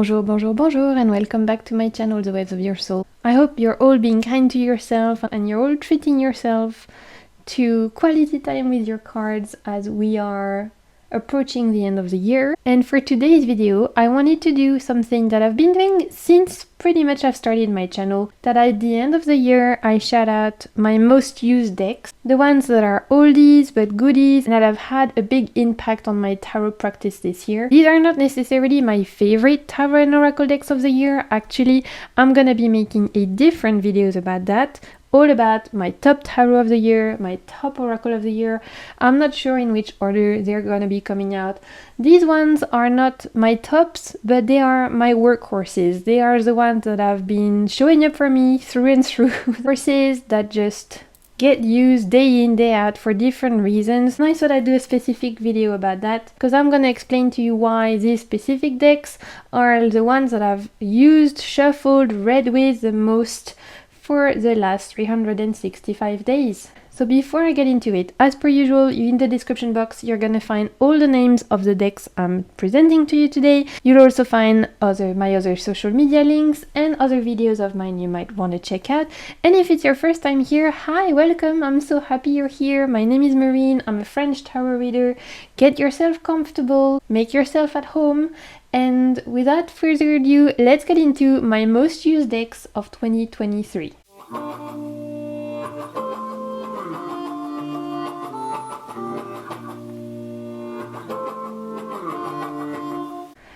Bonjour, bonjour, bonjour, and welcome back to my channel, The Waves of Your Soul. I hope you're all being kind to yourself and you're all treating yourself to quality time with your cards as we are approaching the end of the year. And for today's video, I wanted to do something that I've been doing since pretty much I've started my channel, that at the end of the year I shout out my most used decks, the ones that are oldies but goodies and that have had a big impact on my tarot practice this year. These are not necessarily my favorite tarot and oracle decks of the year. Actually, I'm gonna be making a different videos about that, all about my top tarot of the year, my top oracle of the year. I'm not sure in which order they're gonna be coming out. These ones are not my tops, but they are my workhorses. They are the ones that have been showing up for me through and through. Horses that just get used day in, day out for different reasons. And I thought I'd do a specific video about that because I'm gonna explain to you why these specific decks are the ones that I've used, shuffled, read with the most for the last 365 days. So before I get into it, as per usual, in the description box you're gonna find all the names of the decks I'm presenting to you today. You'll also find my other social media links and other videos of mine you might want to check out. And if it's your first time here, hi, welcome, I'm so happy you're here. My name is Marine, I'm a French tarot reader. Get yourself comfortable, make yourself at home, and without further ado, let's get into my most used decks of 2023.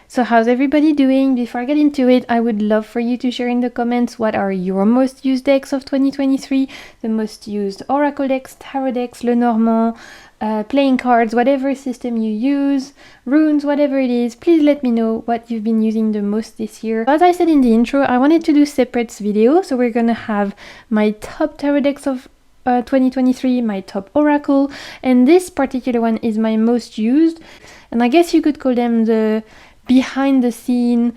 So how's everybody doing? Before I get into it, I would love for you to share in the comments what are your most used decks of 2023, the most used oracle decks, tarot decks, Lenormand, playing cards, whatever system you use, runes, whatever it is. Please let me know what you've been using the most this year. As I said in the intro, I wanted to do separate videos, so we're gonna have my top tarot decks of 2023, my top oracle, and this particular one is my most used, and I guess you could call them the behind the scene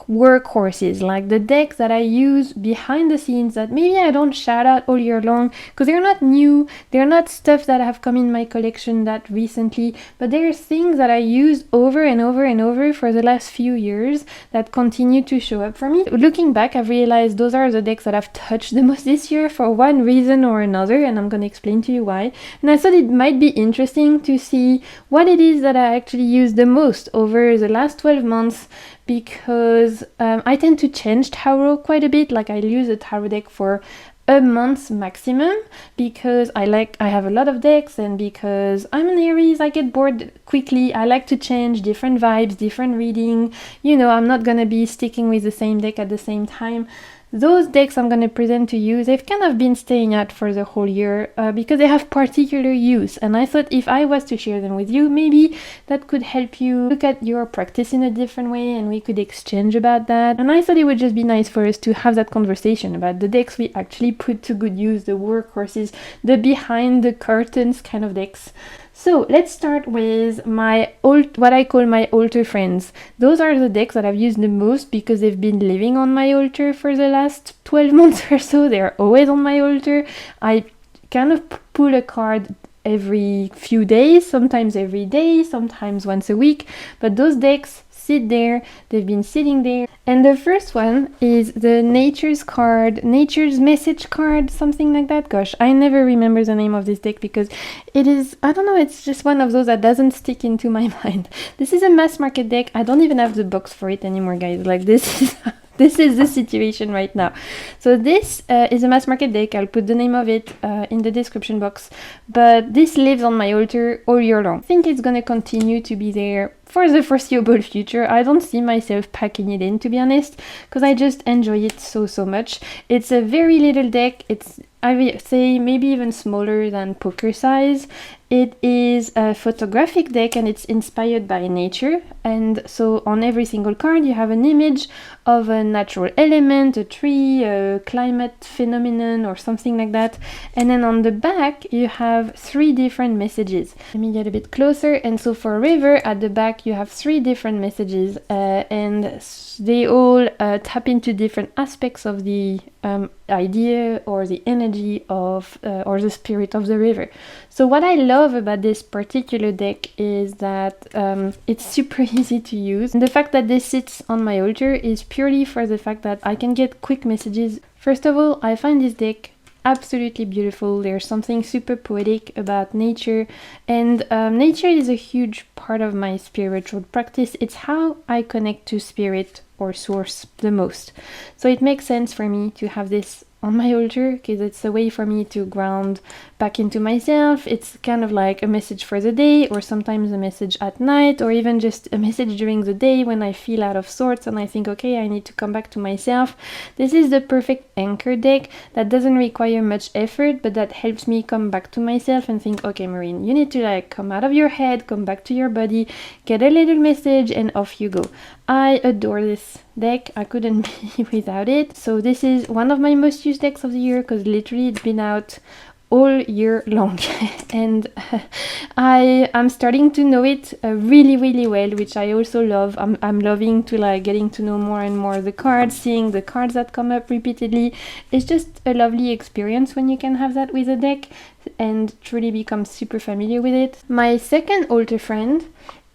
workhorses, like the decks that I use behind the scenes that maybe I don't shout out all year long because they're not new, they're not stuff that have come in my collection that recently, but they're things that I used over and over and over for the last few years that continue to show up for me. Looking back, I've realized those are the decks that I've touched the most this year for one reason or another, and I'm gonna explain to you why. And I thought it might be interesting to see what it is that I actually use the most over the last 12 months, because I tend to change tarot quite a bit. Like, I use a tarot deck for a month maximum because I have a lot of decks, and because I'm an Aries, I get bored quickly. I like to change different vibes, different reading. You know, I'm not gonna be sticking with the same deck at the same time. Those decks I'm going to present to you, they've kind of been staying out for the whole year because they have particular use, and I thought if I was to share them with you, maybe that could help you look at your practice in a different way and we could exchange about that. And I thought it would just be nice for us to have that conversation about the decks we actually put to good use, the workhorses, the behind the curtains kind of decks. So let's start with what I call my altar friends. Those are the decks that I've used the most because they've been living on my altar for the last 12 months or so. They're always on my altar. I kind of pull a card every few days, sometimes every day, sometimes once a week, but those decks sit there, they've been sitting there. And the first one is the Nature's Message card, something like that. Gosh, I never remember the name of this deck because it is, I don't know, it's just one of those that doesn't stick into my mind. This is a mass market deck. I don't even have the box for it anymore, guys. Like, this is the situation right now. So this is a mass market deck. I'll put the name of it in the description box, but this lives on my altar all year long. I think it's gonna continue to be there for the foreseeable future. I don't see myself packing it in, to be honest, because I just enjoy it so much. It's a very little deck. It's, I would say, maybe even smaller than poker size. It is a photographic deck and it's inspired by nature, and so on every single card you have an image of a natural element, a tree, a climate phenomenon or something like that, and then on the back you have 3 different messages. Let me get a bit closer. And so for river, at the back back you have 3 different messages, and they all tap into different aspects of the idea or the energy of or the spirit of the river. So what I love about this particular deck is that it's super easy to use, and the fact that this sits on my altar is purely for the fact that I can get quick messages. First of all, I find this deck absolutely beautiful. There's something super poetic about nature, and nature is a huge part of my spiritual practice. It's how I connect to spirit or source the most. So it makes sense for me to have this on my altar because it's a way for me to ground back into myself. It's kind of like a message for the day, or sometimes a message at night, or even just a message during the day when I feel out of sorts and I think, okay, I need to come back to myself. This is the perfect anchor deck that doesn't require much effort, but that helps me come back to myself and think, okay, Marine, you need to like come out of your head, come back to your body, get a little message, and off you go. I adore this deck. I couldn't be without it. So this is one of my most used decks of the year because literally it's been out all year long and I'm starting to know it really well, which I also love. I'm loving to like getting to know more and more the cards, seeing the cards that come up repeatedly. It's just a lovely experience when you can have that with a deck and truly become super familiar with it. My second altar friend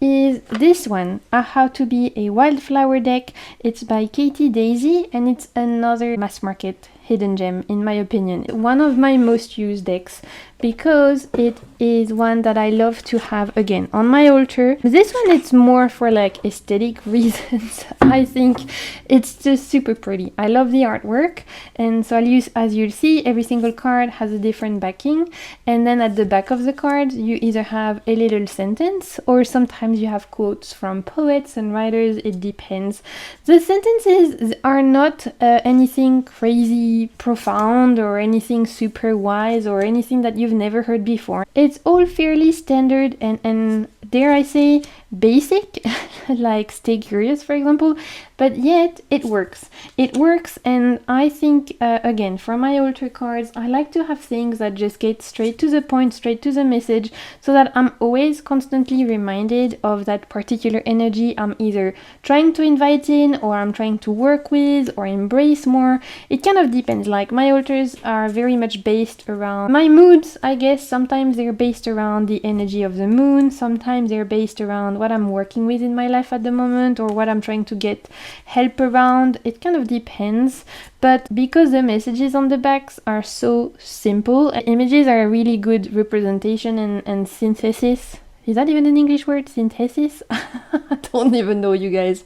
is this one, How to Be a Wildflower deck. It's by Katie Daisy, and it's another mass market hidden gem in my opinion. One of my most used decks because it is one that I love to have again on my altar. This one it's more for like aesthetic reasons. I think it's just super pretty. I love the artwork, and so I'll use, as you'll see, every single card has a different backing, and then at the back of the card you either have a little sentence or sometimes you have quotes from poets and writers. It depends. The sentences are not anything crazy profound or anything super wise or anything that you've never heard before. It's all fairly standard and dare I say basic, like Stay Curious for example, but yet it works. It works, and I think again, for my altar cards, I like to have things that just get straight to the point, straight to the message, so that I'm always constantly reminded of that particular energy I'm either trying to invite in or I'm trying to work with or embrace more. It kind of depends. Like my altars are very much based around my moods, I guess. Sometimes they're based around the energy of the moon, sometimes they're based around what I'm working with in my life at the moment or what I'm trying to get help around. It kind of depends, but because the messages on the backs are so simple, images are a really good representation and synthesis. Is that even an English word? Synthesis? I don't even know, you guys.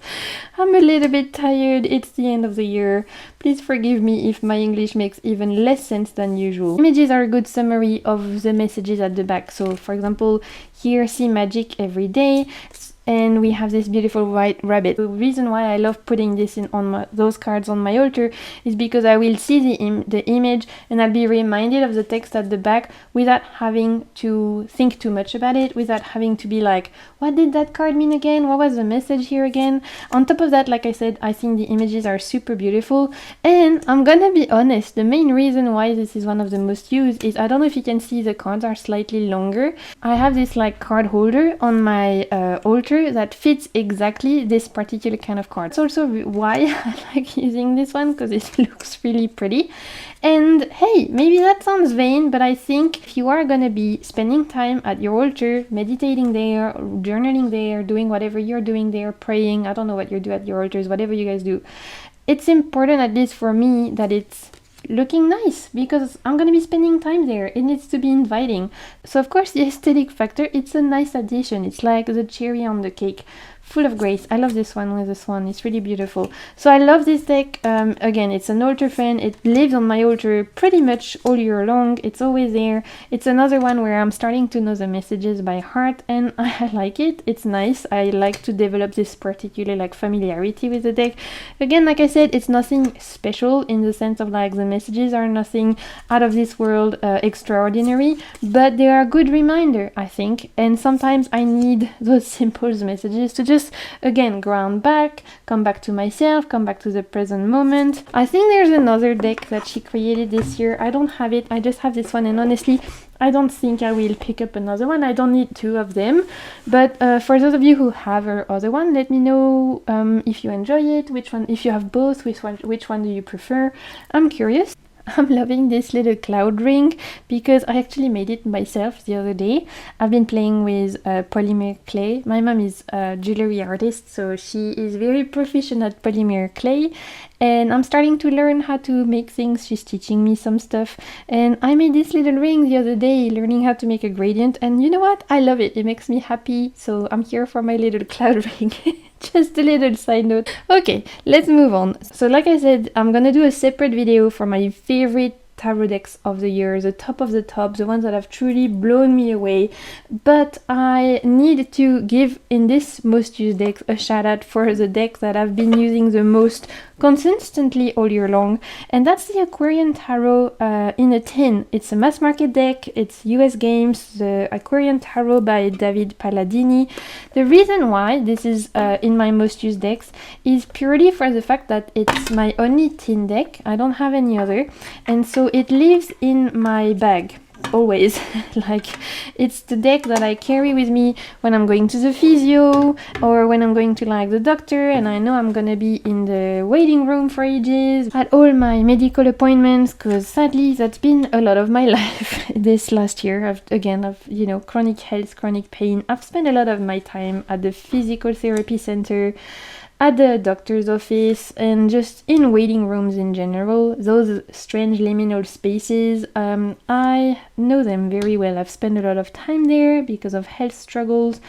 I'm a little bit tired. It's the end of the year. Please forgive me if my English makes even less sense than usual. Images are a good summary of the messages at the back. So, for example, here, see magic every day. And we have this beautiful white rabbit. The reason why I love putting this in on those cards on my altar is because I will see the image and I'll be reminded of the text at the back without having to think too much about it, without having to be like, what did that card mean again? What was the message here again? On top of that, like I said, I think the images are super beautiful. And I'm gonna be honest, the main reason why this is one of the most used is, I don't know if you can see, the cards are slightly longer. I have this like card holder on my altar that fits exactly this particular kind of card. It's also why I like using this one, because it looks really pretty. And hey, maybe that sounds vain, but I think if you are gonna be spending time at your altar, meditating there, journaling there, doing whatever you're doing there, praying, I don't know what you do at your altars, whatever you guys do, it's important, at least for me, that it's looking nice, because I'm gonna be spending time there. It needs to be inviting. So of course the aesthetic factor, it's a nice addition. It's like the cherry on the cake. Full of grace. I love this one with this one. It's really beautiful. So I love this deck. Again, it's an altar friend. It lives on my altar pretty much all year long. It's always there. It's another one where I'm starting to know the messages by heart, and I like it. It's nice. I like to develop this particular like familiarity with the deck. Again, like I said, it's nothing special in the sense of like the messages are nothing out of this world extraordinary, but they are a good reminder, I think. And sometimes I need those simple messages to just just, again, ground back, come back to myself, come back to the present moment. I think there's another deck that she created this year. I don't have it, I just have this one, and honestly, I don't think I will pick up another one. I don't need two of them. But for those of you who have her other one, let me know if you enjoy it, which one, if you have both, which one do you prefer? I'm curious. I'm loving this little cloud ring because I actually made it myself the other day. I've been playing with polymer clay. My mom is a jewelry artist, so she is very proficient at polymer clay, and I'm starting to learn how to make things. She's teaching me some stuff, and I made this little ring the other day, learning how to make a gradient, and you know what? I love it. It makes me happy, so I'm here for my little cloud ring. Just a little side note. Okay, let's move on. So like I said, I'm gonna do a separate video for my favorite tarot decks of the year, the top of the top, the ones that have truly blown me away. But I need to give in this most used decks a shout out for the deck that I've been using the most consistently all year long, and that's the Aquarian Tarot in a tin. It's a mass market deck, it's US Games, the Aquarian Tarot by David Palladini. The reason why this is in my most used decks is purely for the fact that it's my only tin deck. I don't have any other, and so it lives in my bag always. Like, it's the deck that I carry with me when I'm going to the physio or when I'm going to like the doctor and I know I'm gonna be in the waiting room for ages, at all my medical appointments, because sadly that's been a lot of my life this last year. I've you know, chronic health, chronic pain. I've spent a lot of my time at the physical therapy center, at the doctor's office, and just in waiting rooms in general. Those strange liminal spaces, I know them very well. I've spent a lot of time there because of health struggles,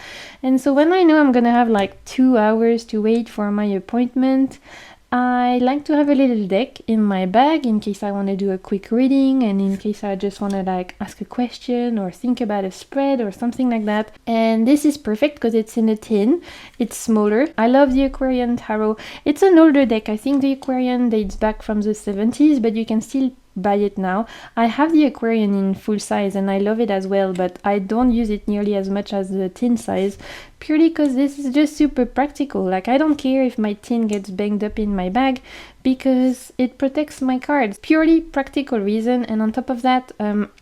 and so when I know I'm gonna have like 2 hours to wait for my appointment, I like to have a little deck in my bag in case I want to do a quick reading and in case I just want to like ask a question or think about a spread or something like that. And this is perfect because it's in a tin, it's smaller. I love the Aquarian Tarot. It's an older deck. I think the Aquarian dates back from the 70s, but you can still buy it now. I have the Aquarian in full size and I love it as well, but I don't use it nearly as much as the tin size, purely because this is just super practical. Like, I don't care if my tin gets banged up in my bag because it protects my cards. Purely practical reason. And on top of that,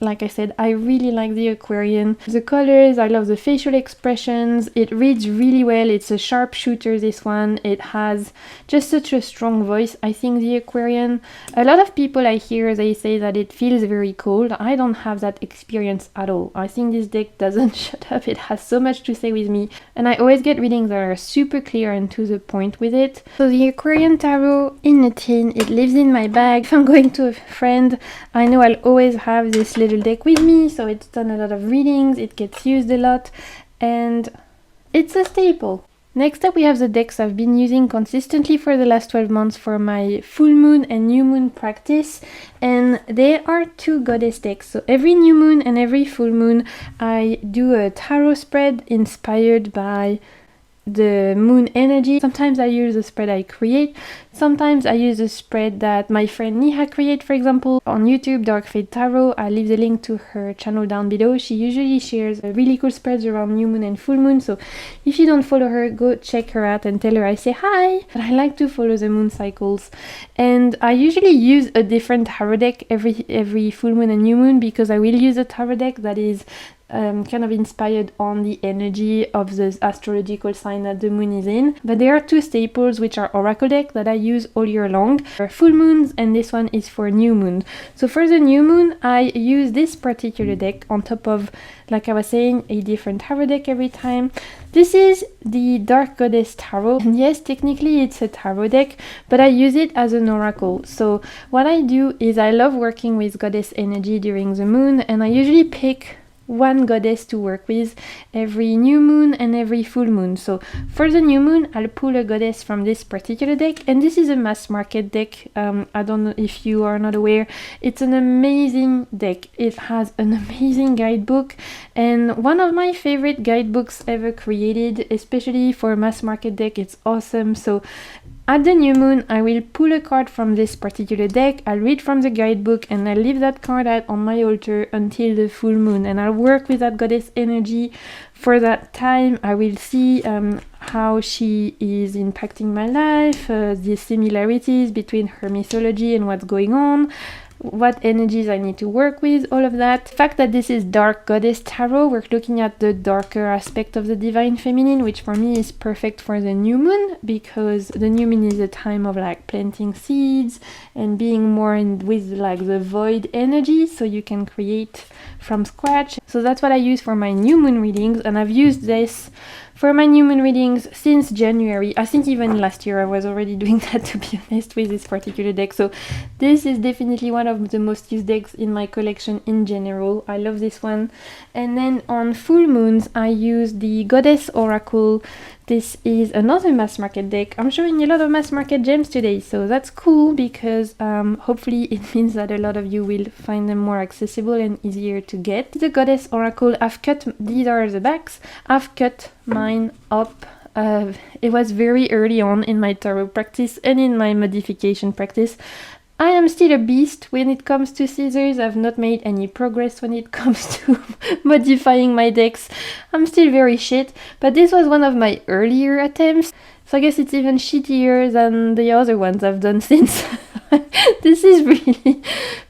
like I said, I really like the Aquarian. The colors, I love the facial expressions. It reads really well. It's a sharpshooter, this one. It has just such a strong voice. I think the Aquarian, a lot of people I hear, they say that it feels very cold. I don't have that experience at all. I think this deck doesn't shut up. It has so much to say with me, and I always get readings that are super clear and to the point with it. So the Aquarian Tarot in a tin, it lives in my bag. If I'm going to a friend, I know I'll always have this little deck with me, so it's done a lot of readings, it gets used a lot, and it's a staple. Next up, we have the decks I've been using consistently for the last 12 months for my full moon and new moon practice, and they are 2 goddess decks. So every new moon and every full moon, I do a tarot spread inspired by the moon energy. Sometimes I use a spread I create, sometimes I use a spread that my friend Niha create. For example, on YouTube, Dark Fate Tarot, I leave the link to her channel down below. She usually shares really cool spreads around new moon and full moon, so if you don't follow her, go check her out and tell her I say hi. But I like to follow the moon cycles, and I usually use a different tarot deck every full moon and new moon, because I will use a tarot deck that is kind of inspired on the energy of the astrological sign that the moon is in. But there are 2 staples which are oracle deck that I use all year long for full moons, and this one is for new moon. So for the new moon, I use this particular deck on top of, like I was saying, a different tarot deck every time. This is the Dark Goddess Tarot, and yes, technically it's a tarot deck, but I use it as an oracle. So what I do is I love working with goddess energy during the moon, and I usually pick one goddess to work with every new moon and every full moon. So for the new moon, I'll pull a goddess from this particular deck, and this is a mass market deck. I don't know if you are not aware. It's an amazing deck. It has an amazing guidebook, and one of my favorite guidebooks ever created, especially for a mass market deck. It's awesome. So At the new moon, I will pull a card from this particular deck, I'll read from the guidebook, and I'll leave that card out on my altar until the full moon, and I'll work with that goddess energy for that time. I will see how she is impacting my life, the similarities between her mythology and what's going on, what energies I need to work with, all of that. The fact that this is Dark Goddess Tarot, we're looking at the darker aspect of the Divine Feminine, which for me is perfect for the new moon, because the new moon is a time of like planting seeds and being more in with like the void energy, so you can create from scratch. So that's what I use for my new moon readings, and I've used this for my new moon readings since January. I think even last year I was already doing that, to be honest, with this particular deck. So this is definitely one of the most used decks in my collection in general. I love this one. And then on full moons, I use the Goddess Oracle. This is another mass market deck. I'm showing a lot of mass market gems today, so that's cool, because hopefully it means that a lot of you will find them more accessible and easier to get. The Goddess Oracle, I've cut, these are the backs, I've cut mine up. It was very early on in my tarot practice and in my modification practice. I am still a beast when it comes to scissors. I've not made any progress when it comes to modifying my decks. I'm still very shit, but this was one of my earlier attempts, so I guess it's even shittier than the other ones I've done since. This is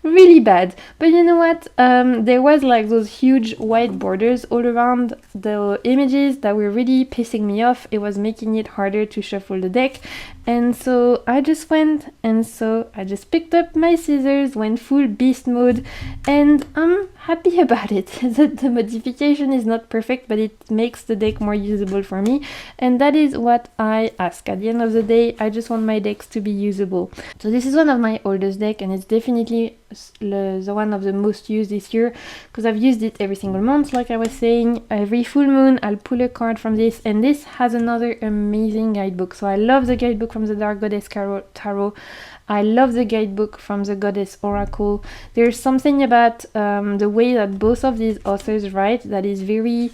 really bad. But you know what? There was like those huge white borders all around the images that were really pissing me off. It was making it harder to shuffle the deck. And so I just went, and so I just picked up my scissors, went full beast mode, and I'm happy about it. The modification is not perfect, but it makes the deck more usable for me, and that is what I ask. At the end of the day, I just want my decks to be usable. So this is one of my oldest decks, and it's definitely the one of the most used this year, because I've used it every single month, like I was saying. Every full moon I'll pull a card from this, and this has another amazing guidebook. So I love the guidebook from the Dark Goddess Tarot. I love the guidebook from the Goddess Oracle. There's something about the way that both of these authors write that is very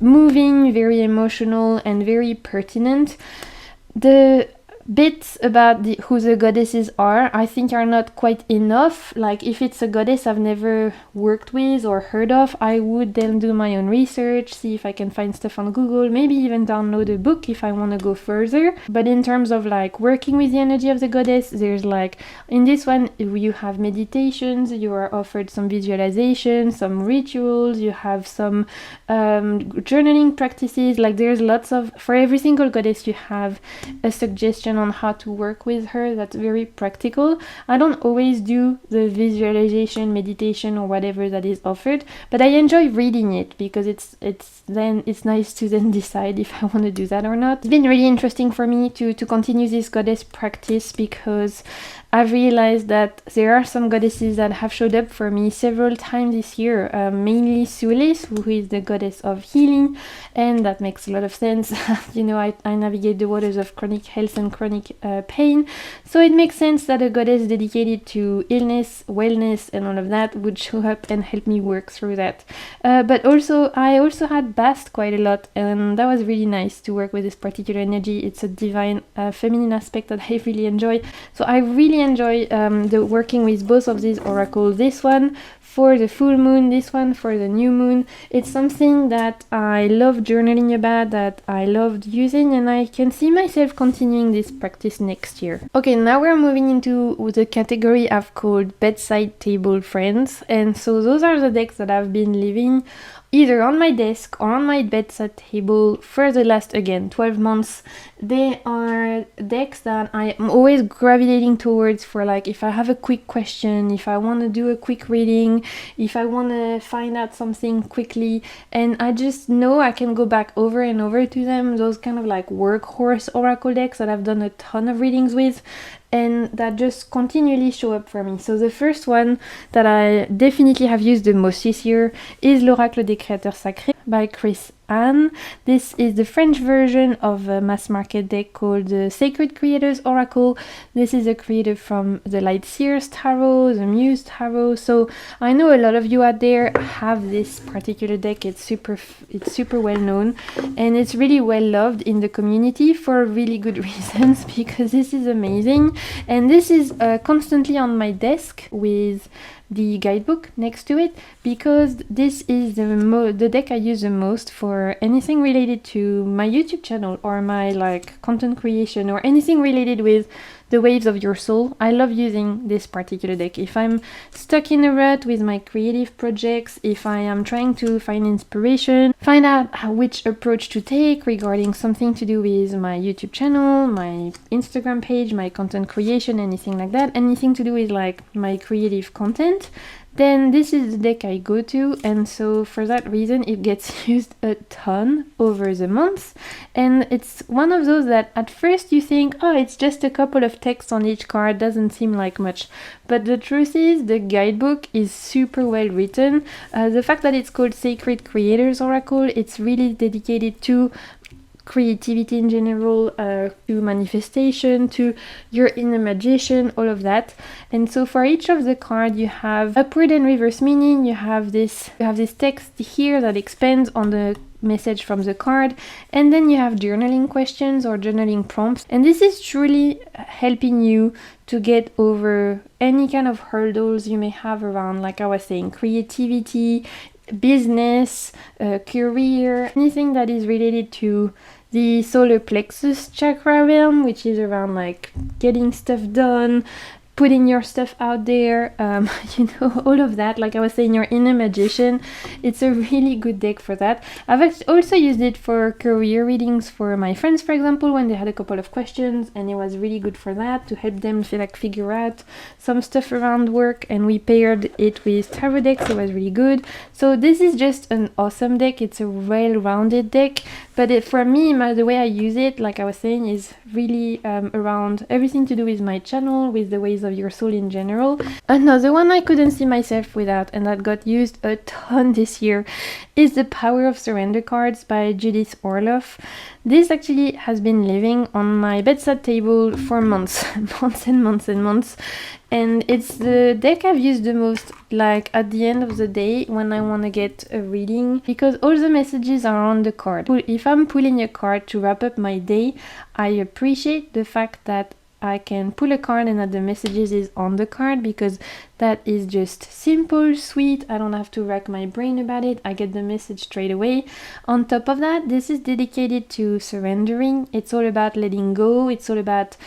moving, very emotional, and very pertinent. The bits about who the goddesses are, I think, are not quite enough. Like, if it's a goddess I've never worked with or heard of, I would then do my own research, see if I can find stuff on Google, maybe even download a book if I want to go further. But in terms of like working with the energy of the goddess, there's like, in this one you have meditations, you are offered some visualization, some rituals, you have some journaling practices. Like, there's lots of, for every single goddess you have a suggestion on how to work with her that's very practical. I don't always do the visualization, meditation, or whatever that is offered, but I enjoy reading it, because it's nice to then decide if I want to do that or not. It's been really interesting for me to continue this goddess practice, because I've realized that there are some goddesses that have showed up for me several times this year, mainly Sulis, who is the goddess of healing, and that makes a lot of sense. You know, I navigate the waters of chronic health and chronic pain, so it makes sense that a goddess dedicated to illness, wellness, and all of that would show up and help me work through that. But also, I also had Bast quite a lot, and that was really nice to work with this particular energy. It's a divine feminine aspect that I really enjoy, so I really enjoy the working with both of these oracles. This one for the full moon, this one for the new moon. It's something that I love journaling about, that I loved using, and I can see myself continuing this practice next year. Okay, now we're moving into the category I've called Bedside Table Friends, and so those are the decks that I've been leaving either on my desk or on my bedside table for the last, again, 12 months. They are decks that I am always gravitating towards for, like, if I have a quick question, if I want to do a quick reading, if I want to find out something quickly, and I just know I can go back over and over to them. Those kind of like workhorse oracle decks that I've done a ton of readings with, and that just continually show up for me. So the first one that I definitely have used the most this year is l'Oracle des Créateurs Sacrés by Chris Anne. This is the French version of a mass market deck called the Sacred Creators Oracle. This is a creator from the Light Seers Tarot, the Muse Tarot. So I know a lot of you out there have this particular deck. It's super well known, and it's really well loved in the community for really good reasons, because this is amazing. And this is constantly on my desk with the guidebook next to it, because this is the deck I use the most for anything related to my YouTube channel or my like content creation or anything related with the waves of your soul. I love using this particular deck. If I'm stuck in a rut with my creative projects, if I am trying to find inspiration, find out which approach to take regarding something to do with my YouTube channel, my Instagram page, my content creation, anything like that, anything to do with like my creative content, then this is the deck I go to. And so for that reason it gets used a ton over the months, and it's one of those that at first you think, oh, it's just a couple of texts on each card, doesn't seem like much, but the truth is the guidebook is super well written. The fact that it's called Sacred Creators Oracle, it's really dedicated to creativity in general, to manifestation, to your inner magician, all of that. And so for each of the cards you have upward and reverse meaning. You have this text here that expands on the message from the card, and then you have journaling questions or journaling prompts, and this is truly helping you to get over any kind of hurdles you may have around, like I was saying, creativity, business, career, anything that is related to the solar plexus chakra realm, which is around like getting stuff done, putting your stuff out there, all of that. Like I was saying, your inner magician, it's a really good deck for that. I've also used it for career readings for my friends, for example, when they had a couple of questions, and it was really good for that, to help them figure out some stuff around work, and we paired it with tarot decks. It was really good. So this is just an awesome deck. It's a well-rounded deck, but for me, the way I use it, like I was saying, is really around everything to do with my channel, with the ways of your soul in general. Another one I couldn't see myself without, and that got used a ton this year, is the Power of Surrender cards by Judith Orloff. This actually has been living on my bedside table for months and months, and it's the deck I've used the most, like at the end of the day when I want to get a reading, because all the messages are on the card. If I'm pulling a card to wrap up my day, I appreciate the fact that I can pull a card and that the messages is on the card, because that is just simple, sweet. I don't have to rack my brain about it. I get the message straight away. On top of that, this is dedicated to surrendering. It's all about letting go. It's all about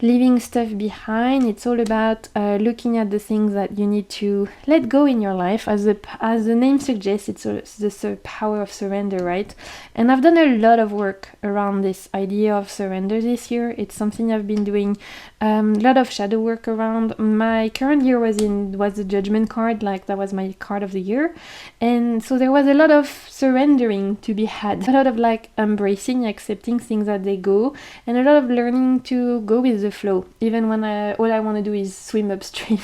leaving stuff behind. It's all about looking at the things that you need to let go in your life. As the name suggests, it's the power of surrender, right? And I've done a lot of work around this idea of surrender this year. It's something I've been doing a lot of shadow work around. My current year was the Judgment card, like that was my card of the year, and so there was a lot of surrendering to be had, a lot of like embracing, accepting things as they go, and a lot of learning to go with the flow, even when all I want to do is swim upstream,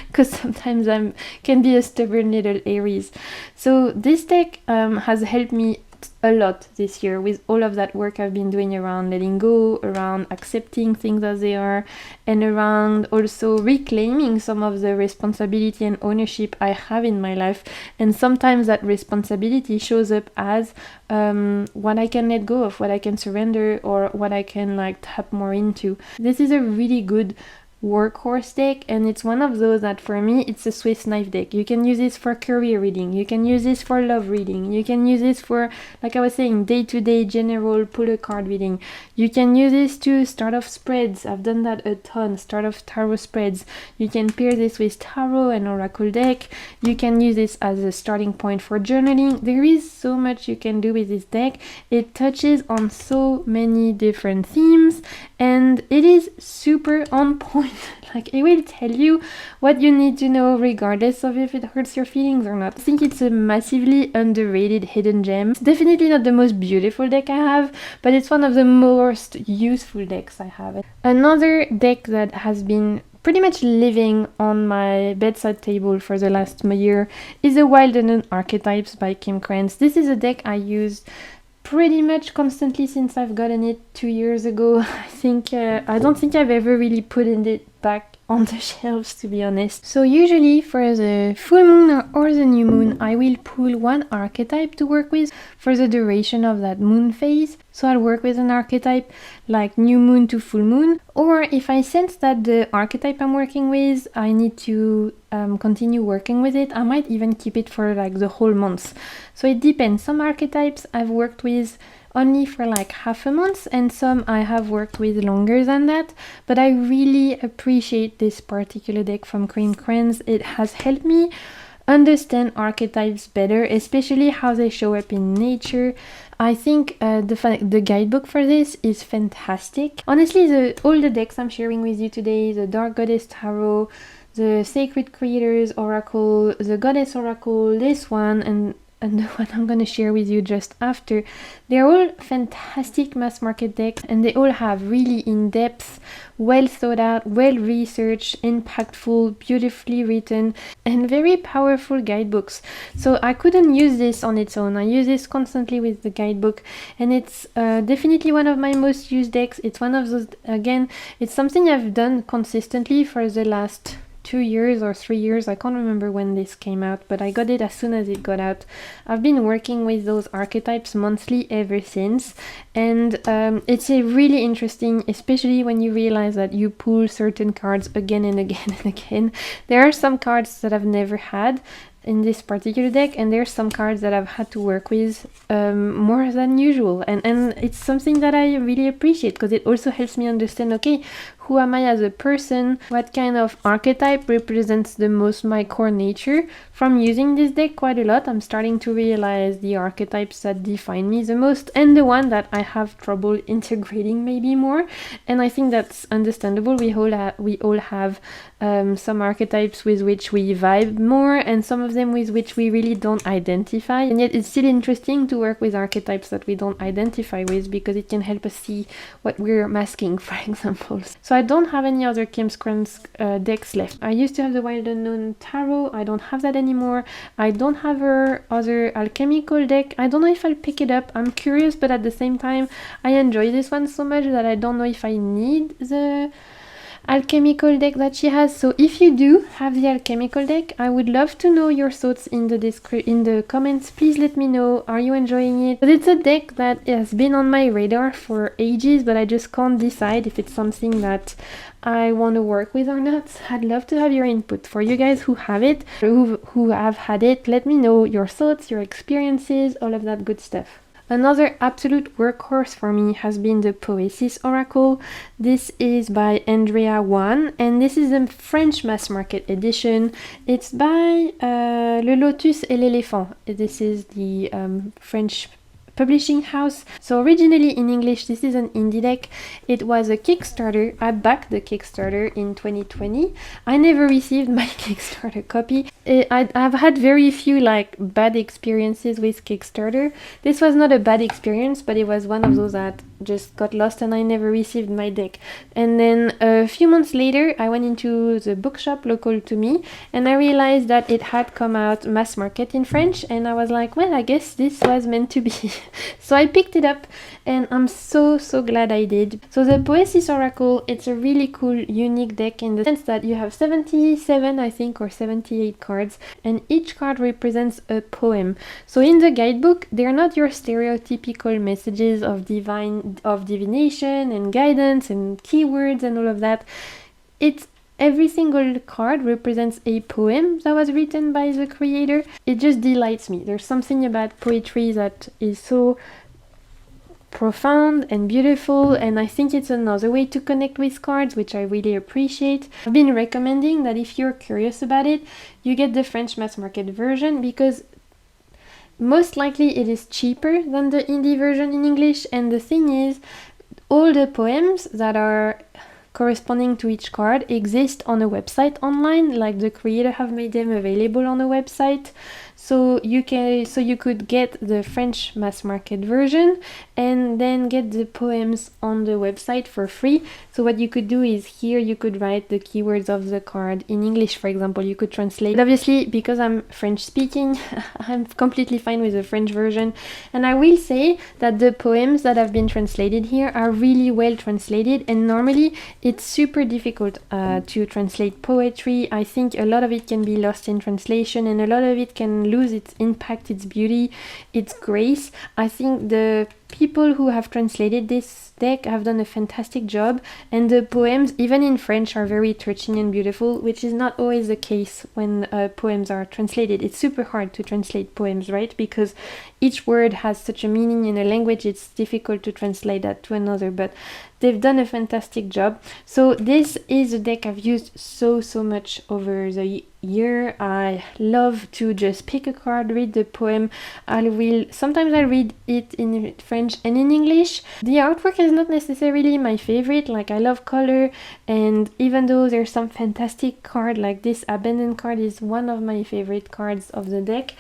because sometimes I can be a stubborn little Aries. So this deck has helped me a lot this year with all of that work I've been doing around letting go, around accepting things as they are, and around also reclaiming some of the responsibility and ownership I have in my life. And sometimes that responsibility shows up as what I can let go of, what I can surrender, or what I can like tap more into. This is a really good workhorse deck, and it's one of those that for me it's a Swiss knife deck. You can use this for career reading, you can use this for love reading, you can use this for, like I was saying, day-to-day general pull a card reading. You can use this to start off spreads. I've done that a ton, start off tarot spreads. You can pair this with tarot and oracle deck. You can use this as a starting point for journaling. There is so much you can do with this deck. It touches on so many different themes, and it is super on point. Like, it will tell you what you need to know regardless of if it hurts your feelings or not. I think it's a massively underrated hidden gem. It's definitely not the most beautiful deck I have, but it's one of the most useful decks I have. Another deck that has been pretty much living on my bedside table for the last year is the Wild Unknown Archetypes by Kim Krantz. This is a deck I used pretty much constantly since I've gotten it 2 years ago. I don't think I've ever really put it back on the shelves, to be honest. So usually for the full moon or the new moon, I will pull one archetype to work with for the duration of that moon phase. So I'll work with an archetype like new moon to full moon, or if I sense that the archetype I'm working with, I need to continue working with it, I might even keep it for like the whole month. So it depends. Some archetypes I've worked with only for like half a month, and some I have worked with longer than that, but I really appreciate this particular deck from Kim Krantz. It has helped me understand archetypes better, especially how they show up in nature. I think the guidebook for this is fantastic. Honestly, all the decks I'm sharing with you today, the Dark Goddess Tarot, the Sacred Creators Oracle, the Goddess Oracle, this one, and the one I'm going to share with you just after, they're all fantastic mass market decks, and they all have really in-depth, well thought out, well researched, impactful, beautifully written, and very powerful guidebooks. So I couldn't use this on its own. I use this constantly with the guidebook, and it's definitely one of my most used decks. It's one of those, again, it's something I've done consistently for the last 2 years or 3 years. I can't remember when this came out, but I got it as soon as it got out. I've been working with those archetypes monthly ever since, and it's really interesting, especially when you realize that you pull certain cards again and again and again. There are some cards that I've never had in this particular deck, and there's some cards that I've had to work with more than usual, and it's something that I really appreciate, because it also helps me understand, okay, who am I as a person, what kind of archetype represents the most my core nature. From using this deck quite a lot, I'm starting to realize the archetypes that define me the most, and the one that I have trouble integrating maybe more, and I think that's understandable. We all have some archetypes with which we vibe more, and some of them with which we really don't identify, and yet it's still interesting to work with archetypes that we don't identify with, because it can help us see what we're masking, for example. So I don't have any other Kim Krantz decks left. I used to have the Wild Unknown Tarot. I don't have that anymore. I don't have her other alchemical deck. I don't know if I'll pick it up. I'm curious, but at the same time, I enjoy this one so much that I don't know if I need the alchemical deck that she has. So if you do have the alchemical deck, I would love to know your thoughts in the comments. Please let me know. Are you enjoying it? But it's a deck that has been on my radar for ages, but I just can't decide if it's something that I want to work with or not. I'd love to have your input. For you guys who have it, or who have had it, let me know your thoughts, your experiences, all of that good stuff. Another absolute workhorse for me has been the Poesis Oracle. This is by Andrea Wan, and this is a French mass market edition. It's by Le Lotus et l'Éléphant. This is the French publishing house. So originally in English, this is an indie deck. It was a Kickstarter. I backed the Kickstarter in 2020. I never received my Kickstarter copy. I've had very few like bad experiences with Kickstarter. This was not a bad experience, but it was one of those that just got lost and I never received my deck. And then a few months later, I went into the bookshop local to me, and I realized that it had come out mass market in French, and I was like, well, I guess this was meant to be. So I picked it up, and I'm so glad I did. So the Poesis Oracle, it's a really cool, unique deck in the sense that you have 77, I think, or 78 cards, and each card represents a poem. So in the guidebook, they're not your stereotypical messages of divination and guidance and keywords and all of that. It's every single card represents a poem that was written by the creator. It just delights me. There's something about poetry that is so profound and beautiful, and I think it's another way to connect with cards, which I really appreciate. I've been recommending that if you're curious about it, you get the French mass market version, because most likely it is cheaper than the indie version in English, and the thing is, all the poems that are corresponding to each card exist on a website online, like the creator have made them available on a website. So you could get the French mass market version and then get the poems on the website for free. So what you could do is here you could write the keywords of the card in English, for example. You could translate. But obviously, because I'm French speaking, I'm completely fine with the French version. And I will say that the poems that have been translated here are really well translated, and normally it's super difficult to translate poetry. I think a lot of it can be lost in translation, and a lot of it can lose its impact, its beauty, its grace. I think the people who have translated this deck have done a fantastic job, and the poems, even in French, are very touching and beautiful, which is not always the case when poems are translated. It's super hard to translate poems, right? Because each word has such a meaning in a language, it's difficult to translate that to another, but they've done a fantastic job. So this is a deck I've used so much over the year. I love to just pick a card, read the poem. Sometimes I read it in French and in English. The artwork is not necessarily my favorite. Like, I love color, and even though there's some fantastic card, like this abandoned card is one of my favorite cards of the deck.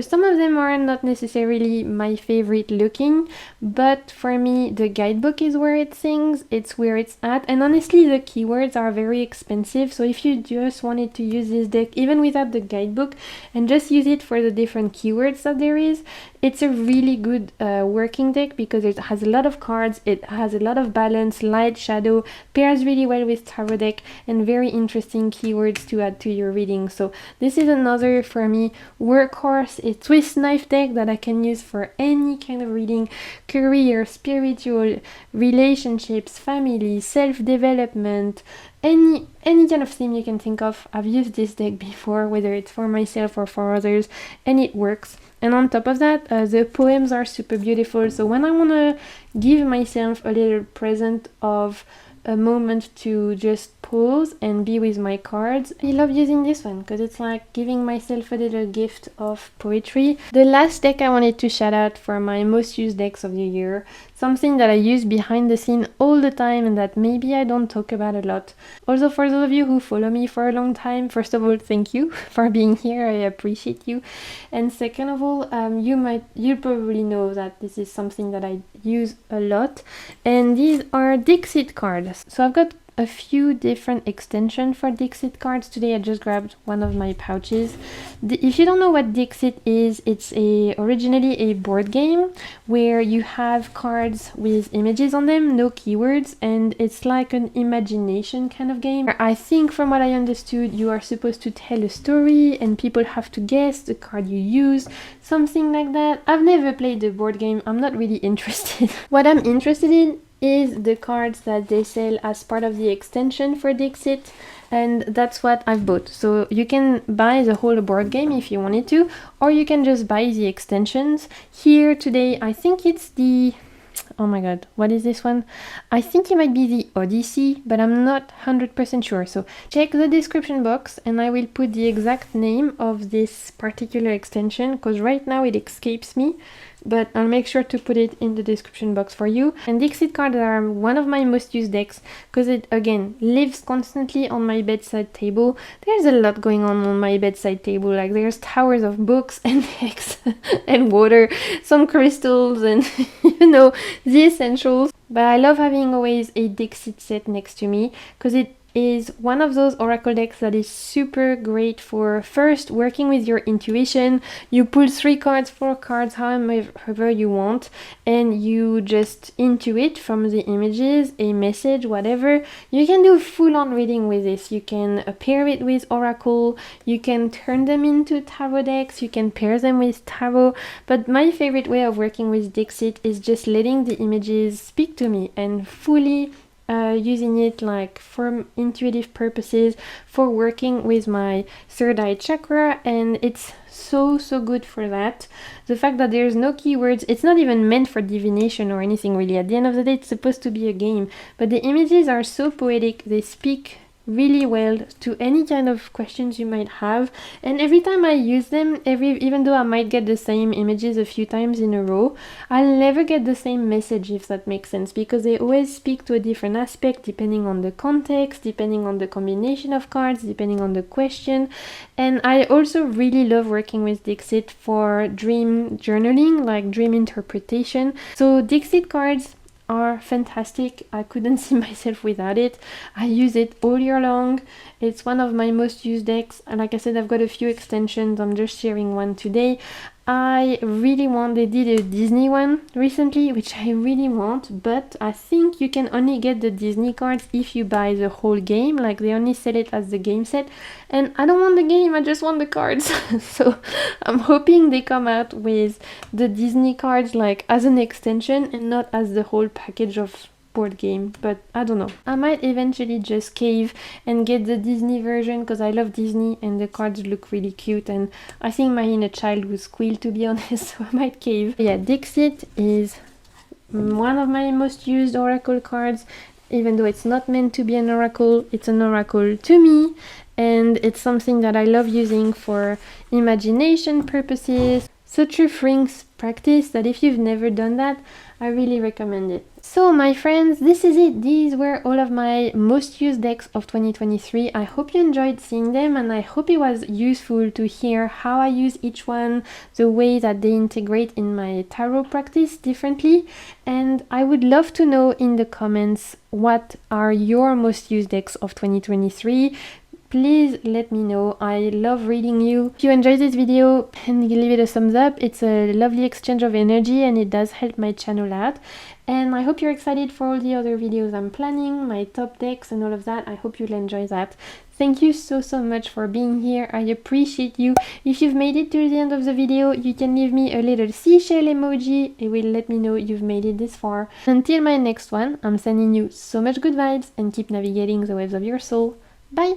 Some of them are not necessarily my favorite looking, but for me the guidebook is where it sings, it's where it's at, and honestly the keywords are very expensive, so if you just wanted to use this deck even without the guidebook and just use it for the different keywords that there is, it's a really good working deck because it has a lot of cards, it has a lot of balance, light, shadow, pairs really well with tarot deck, and very interesting keywords to add to your reading. So this is another, for me, workhorse. A Swiss knife deck that I can use for any kind of reading: career, spiritual, relationships, family, self-development, any kind of theme you can think of. I've used this deck before, whether it's for myself or for others, and it works. And on top of that, the poems are super beautiful. So when I want to give myself a little present of a moment to just pause and be with my cards, I love using this one because it's like giving myself a little gift of poetry. The last deck I wanted to shout out for my most used decks of the year, something that I use behind the scene all the time and that maybe I don't talk about a lot. Also, for those of you who follow me for a long time, first of all, thank you for being here. I appreciate you. And second of all, you probably know that this is something that I use a lot, and these are Dixit cards. So I've got a few different extensions for Dixit cards. Today I just grabbed one of my pouches. If you don't know what Dixit is, it's originally a board game where you have cards with images on them, no keywords, and it's like an imagination kind of game. I think from what I understood, you are supposed to tell a story and people have to guess the card you use, something like that. I've never played the board game, I'm not really interested. What I'm interested in is the cards that they sell as part of the extension for Dixit, and that's what I've bought. So you can buy the whole board game if you wanted to, or you can just buy the extensions. Here today, I think it's the... oh my god, what is this one? I think it might be the Odyssey, but I'm not 100% sure. So check the description box and I will put the exact name of this particular extension, because right now it escapes me, but I'll make sure to put it in the description box for you. And Dixit cards are one of my most used decks because it, again, lives constantly on my bedside table. There's a lot going on my bedside table, like there's towers of books and decks and water, some crystals, and you know, the essentials. But I love having always a Dixit set next to me because it is one of those oracle decks that is super great for first working with your intuition. You pull 3 cards, 4 cards, however you want, and you just intuit from the images a message, whatever. You can do full-on reading with this. You can pair it with oracle, you can turn them into tarot decks, you can pair them with tarot, but my favorite way of working with Dixit is just letting the images speak to me and fully using it like for intuitive purposes, for working with my third eye chakra, and it's so good for that. The fact that there's no keywords, it's not even meant for divination or anything really. At the end of the day, it's supposed to be a game, but the images are so poetic, they speak really well to any kind of questions you might have, and every time I use them, even though I might get the same images a few times in a row, I'll never get the same message, if that makes sense, because they always speak to a different aspect depending on the context, depending on the combination of cards, depending on the question. And I also really love working with Dixit for dream journaling, like dream interpretation. So Dixit cards are fantastic. I couldn't see myself without it. I use it all year long. It's one of my most used decks, and like I said, I've got a few extensions. I'm just sharing one today. I really want, they did a Disney one recently, which I really want, but I think you can only get the Disney cards if you buy the whole game, like they only sell it as the game set, and I don't want the game, I just want the cards. So I'm hoping they come out with the Disney cards like as an extension and not as the whole package of board game, but I don't know. I might eventually just cave and get the Disney version because I love Disney and the cards look really cute, and I think my inner child would squeal, to be honest, so I might cave. Yeah, Dixit is one of my most used oracle cards. Even though it's not meant to be an oracle, it's an oracle to me, and it's something that I love using for imagination purposes. Such a freeing practice that if you've never done that, I really recommend it. So my friends, this is it. These were all of my most used decks of 2023. I hope you enjoyed seeing them, and I hope it was useful to hear how I use each one, the way that they integrate in my tarot practice differently. And I would love to know in the comments what are your most used decks of 2023. Please let me know. I love reading you. If you enjoyed this video, and leave it a thumbs up. It's a lovely exchange of energy and it does help my channel out. And I hope you're excited for all the other videos I'm planning, my top decks and all of that. I hope you'll enjoy that. Thank you so much for being here. I appreciate you. If you've made it to the end of the video, you can leave me a little seashell emoji. It will let me know you've made it this far. Until my next one, I'm sending you so much good vibes and keep navigating the waves of your soul. Bye!